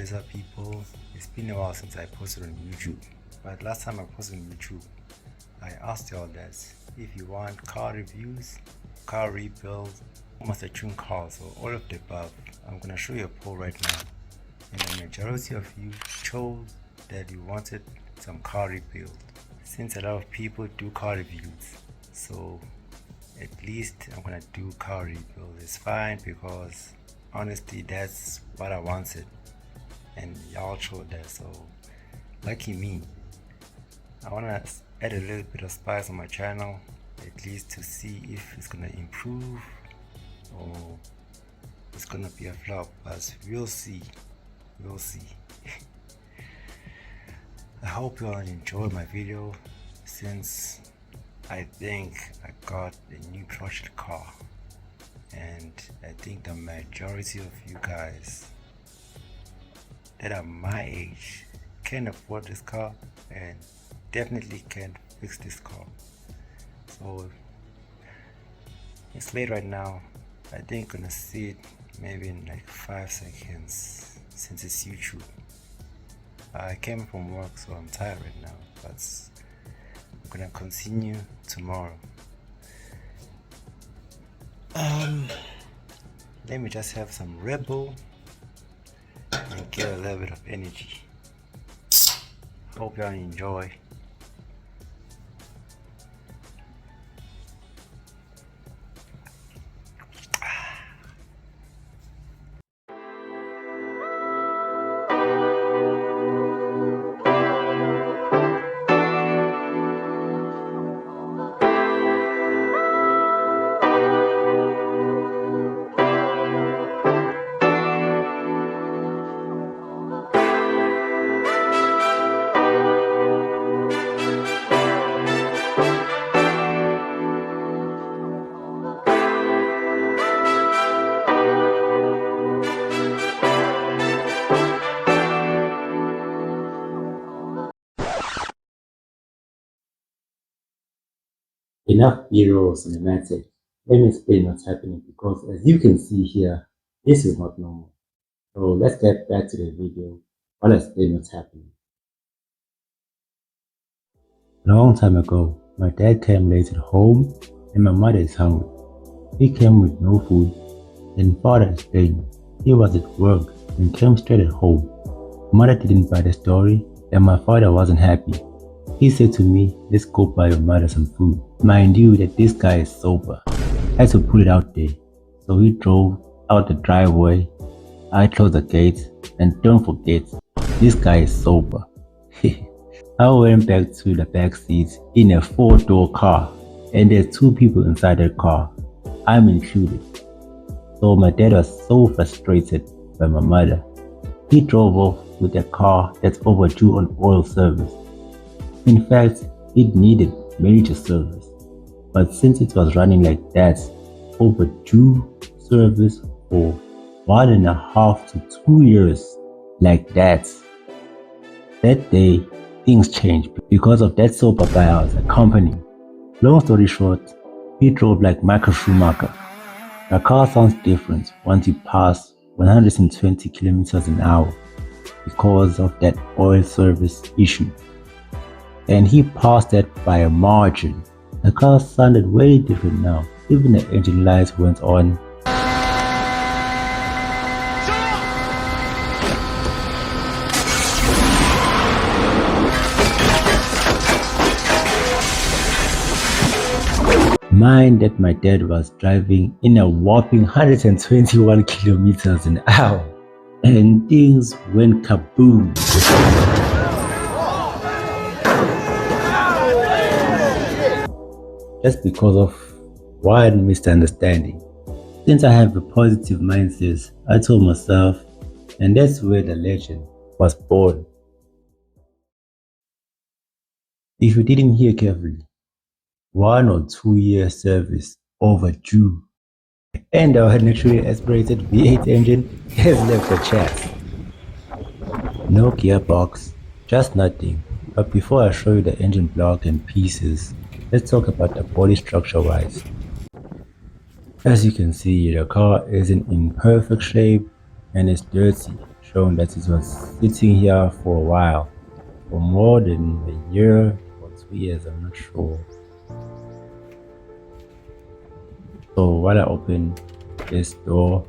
is up, people? It's been a while since I posted on YouTube, but last time I posted on YouTube I asked y'all this: if you want car reviews, car rebuilds, almost a tuned car, so all of the above. I'm gonna show you a poll right now, and the majority of you chose that you wanted some car rebuild. Since a lot of people do car reviews, so at least I'm gonna do car rebuild. It's fine because honestly that's what I wanted and y'all chose that, so lucky me. I wanna add a little bit of spice on my channel, at least to see if it's gonna improve or it's gonna be a flop, but we'll see. I hope you all enjoy my video, since I think I got a new project car, and I think the majority of you guys that are my age can afford this car and definitely can fix this car. So it's late right now. I think I'm gonna see it maybe in like 5 seconds, since it's YouTube. I came from work, so I'm tired right now, but I'm gonna continue tomorrow. Let me just have some Red Bull and get a little bit of energy. Hope y'all enjoy. Enough B-rolls cinematic. Let me explain what's happening, because as you can see here, this is not normal. So let's get back to the video while I explain what's happening. Long time ago, my dad came late at home and my mother is hungry. He came with no food, then father explained he was at work and came straight at home. Mother didn't buy the story and my father wasn't happy. He said to me, let's go buy your mother some food. Mind you that this guy is sober. I had to put it out there. So he drove out the driveway. I closed the gate, and don't forget, this guy is sober. I went back to the back seat in a 4-door car, and there's 2 people inside that car. I'm included. So my dad was so frustrated by my mother. He drove off with a car that's overdue on oil service. In fact, it needed major service, but since it was running like that, overdue service for 1.5 to 2 years like that. That day, things changed because of that sober guy I was accompanying. Long story short, he drove like Michael Schumacher. The car sounds different once you pass 120 kilometers an hour because of that oil service issue. And he passed that by a margin. The car sounded way different now. Even the engine lights went on. Mind that my dad was driving in a whopping 121 kilometers an hour. And things went kaboom. Just because of one misunderstanding. Since I have a positive mindset, I told myself, and that's where the legend was born. If you didn't hear carefully, 1 or 2 year service overdue, and our naturally aspirated V8 engine has left the chassis. No gearbox, just nothing. But before I show you the engine block and pieces, let's talk about the body structure wise. As you can see, the car isn't in perfect shape and it's dirty. showing that it was sitting here for a while, for more than a year or 2 years, I'm not sure. So while I open this door,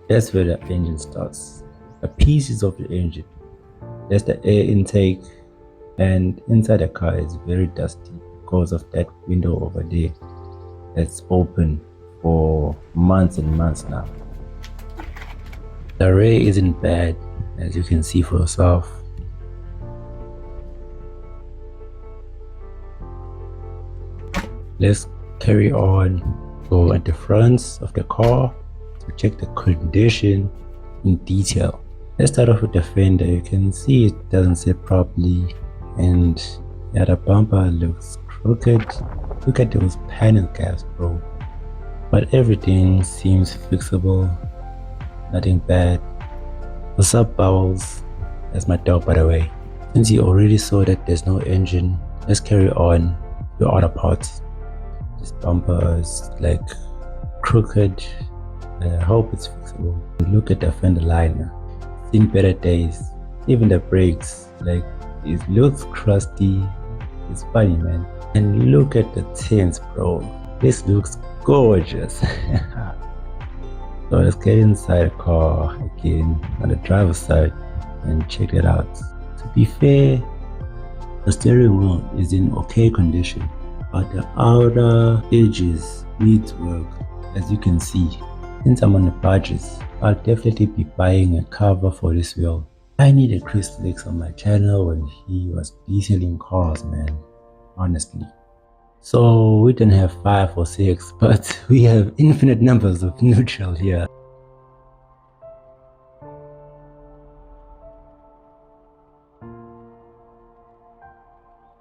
that's where the engine starts. The pieces of the engine, that's the air intake, and inside the car is very dusty because of that window over there that's open for months and months now. The rear isn't bad, as you can see for yourself. Let's carry on. Go at the front of the car to check the condition in detail. Let's start off with the fender. You can see it doesn't sit properly, and yeah, the bumper looks crooked. Look at those panel gaps, bro. But everything seems fixable, nothing bad. What's up, Bowels? That's my dog, by the way. Since you already saw that there's no engine, let's carry on to other parts. This bumper is like crooked. I hope it's fixable. Look at the fender liner. Seen better days. Even the brakes, like, it looks crusty. It's funny, man. And look at the tints, bro. This looks gorgeous. So let's get inside the car again on the driver's side and check it out. To be fair, the steering wheel is in okay condition, but the outer edges need work, as you can see. Since I'm on the budget, I'll definitely be buying a cover for this wheel. I needed Chris Licks on my channel when he was detailing cars, man, honestly. So we don't have 5 or 6, but we have infinite numbers of neutral here.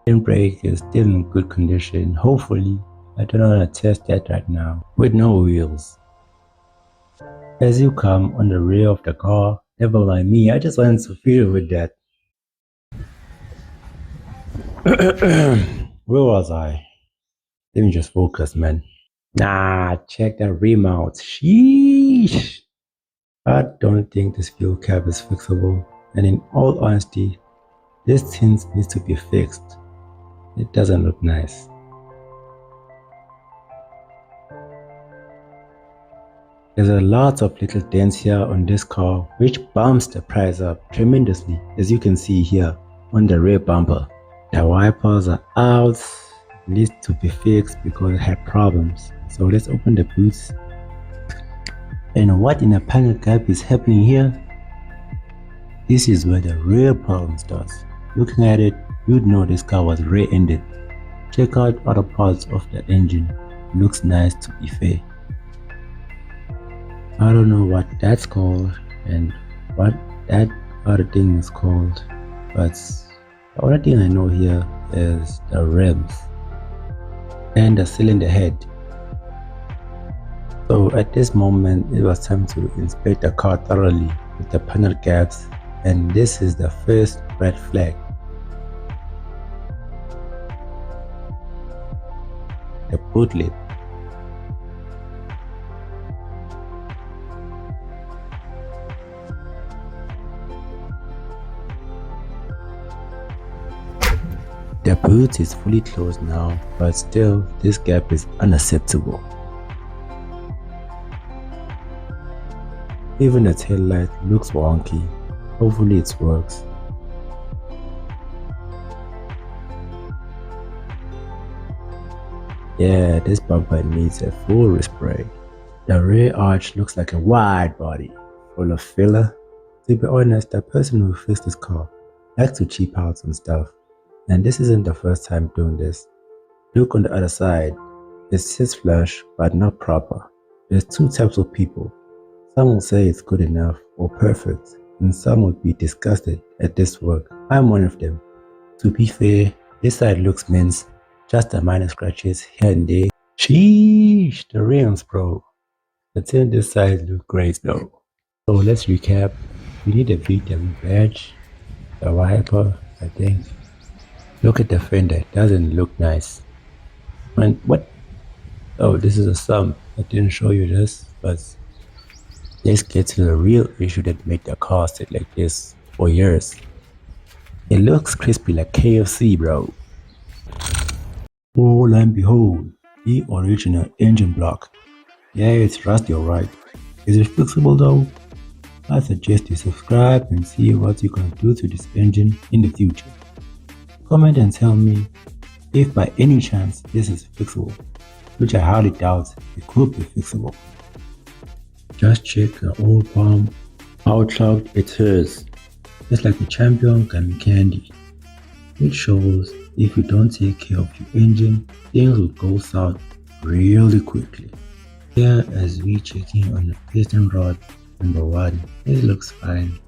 Brake is still in good condition, hopefully. I don't want to test that right now, with no wheels. As you come on the rear of the car, never mind me, I just wanted to feel with that. Where was I? Let me just focus, man. Nah, check that remount. Sheesh. I don't think this fuel cap is fixable, and in all honesty, this tint needs to be fixed. It doesn't look nice. There's a lot of little dents here on this car, which bumps the price up tremendously, as you can see here on the rear bumper. The wipers are out, needs to be fixed because it had problems. So let's open the boots. And what in a panel gap is happening here? This is where the real problem starts. Looking at it, you'd know this car was rear-ended. Check out other parts of the engine. Looks nice, to be fair. I don't know what that's called and what that other thing is called, but the only thing I know here is the rims and the cylinder head. So at this moment, it was time to inspect the car thoroughly with the panel gaps, and this is the first red flag. The boot lid. The boot is fully closed now, but still, this gap is unacceptable. Even the tail light looks wonky. Hopefully it works. Yeah, this bumper needs a full respray. The rear arch looks like a wide body, full of filler. To be honest, the person who fixed this car likes to cheap out on stuff. And this isn't the first time doing this. Look on the other side. It sits flush, but not proper. There's two types of people. Some will say it's good enough or perfect, and some will be disgusted at this work. I'm one of them. To be fair, this side looks mince, just the minor scratches here and there. Sheesh, the rims, bro. The tin this side look great though. So let's recap. We need a VW badge, a wiper, I think. Look at the fender, it doesn't look nice. And what? Oh, this is a sump. I didn't show you this, but Let's get to the real issue that made the car sit like this for years. It looks crispy like KFC, bro. Oh, and behold, the original engine block. Yeah, it's rusty alright. Is it fixable though? I suggest you subscribe and see what you can do to this engine in the future. Comment and tell me if by any chance this is fixable, which I highly doubt it could be fixable. Just check the oil pump, how clogged it is. It's like the champion gummy candy, which shows if you don't take care of your engine, things will go south really quickly. Here as we checking on the piston rod number 1, it looks fine,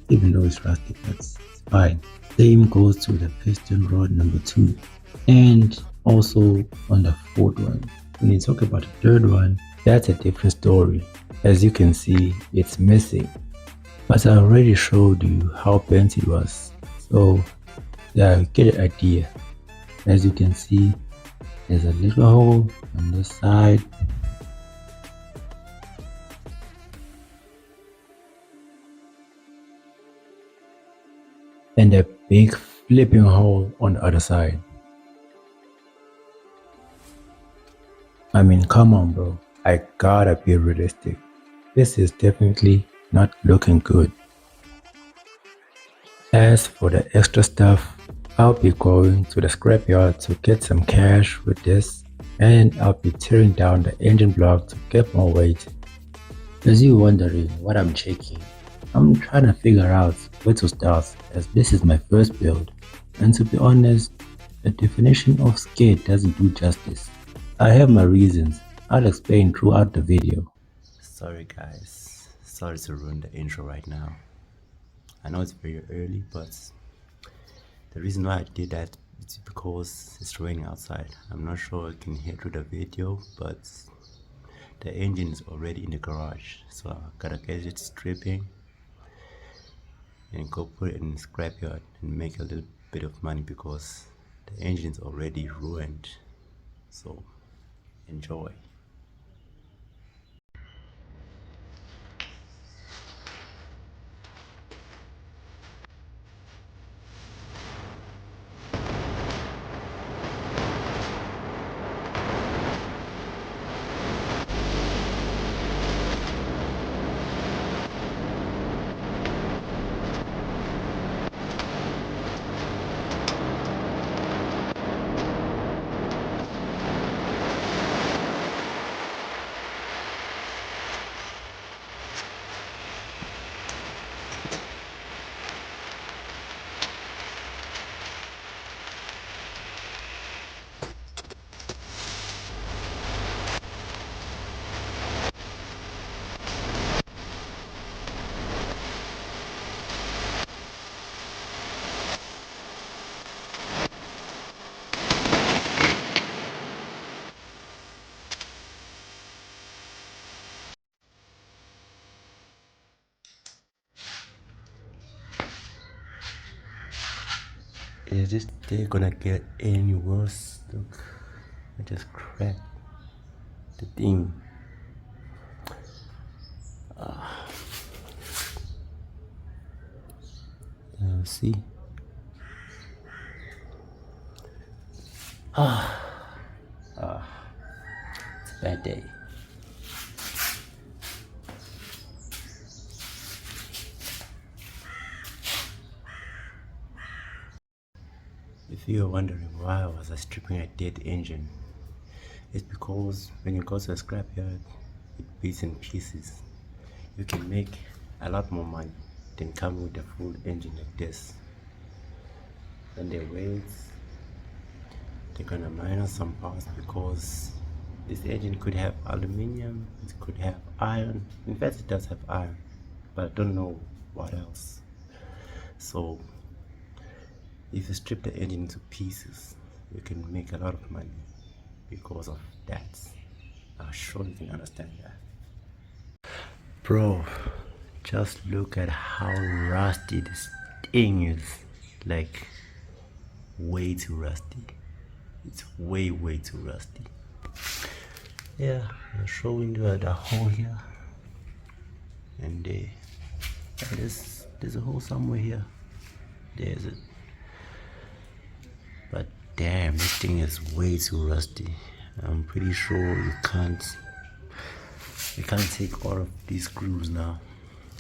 even though it's rusty, but it's fine. Same goes to the piston rod number 2 and also on the 4th one. When you talk about the 3rd one, that's a different story. As you can see, it's missing, but I already showed you how bent it was, so yeah, you get an idea. As you can see, there's a little hole on this side, and a big flipping hole on the other side. I mean, come on bro, I gotta be realistic. This is definitely not looking good. As for the extra stuff, I'll be going to the scrapyard to get some cash with this, and I'll be tearing down the engine block to get more weight. As you're wondering what I'm checking, I'm trying to figure out where to start, as this is my first build, and to be honest, the definition of scared doesn't do justice. I have my reasons, I'll explain throughout the video. Sorry guys, sorry to ruin the intro right now. I know it's very early, but the reason why I did that is because it's raining outside. I'm not sure you can hear through the video, but the engine is already in the garage, so I gotta get it stripping and go put it in the scrapyard and make a little bit of money because the engine is already ruined. So enjoy. Is this day gonna get any worse? Look, I just cracked the thing. See? It's a bad day. If you're wondering why was I stripping a dead engine, it's because when you go to a scrapyard, it beats in pieces. You can make a lot more money than coming with a full engine like this. And the weights, they're gonna minus some parts because this engine could have aluminium, it could have iron. In fact, it does have iron, but I don't know what else. So if you strip the engine into pieces, you can make a lot of money because of that. I'm sure you can understand that. Bro, just look at how rusty this thing is. Like, way too rusty. It's way too rusty. Yeah, I'm showing you the hole here. and there's a hole somewhere here. There's it. But damn, this thing is way too rusty. I'm pretty sure you can't take all of these screws now.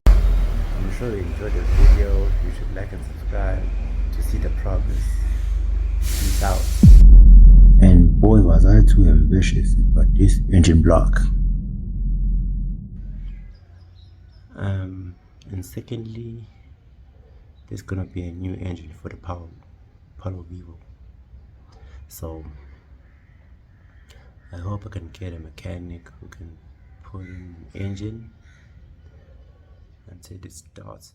I'm sure you enjoyed the video. You should like and subscribe to see the progress. Peace out. And boy, was I too ambitious about this engine block. And secondly, there's gonna be a new engine for the Polo Vivo. So I hope I can get a mechanic who can put in an engine until it starts.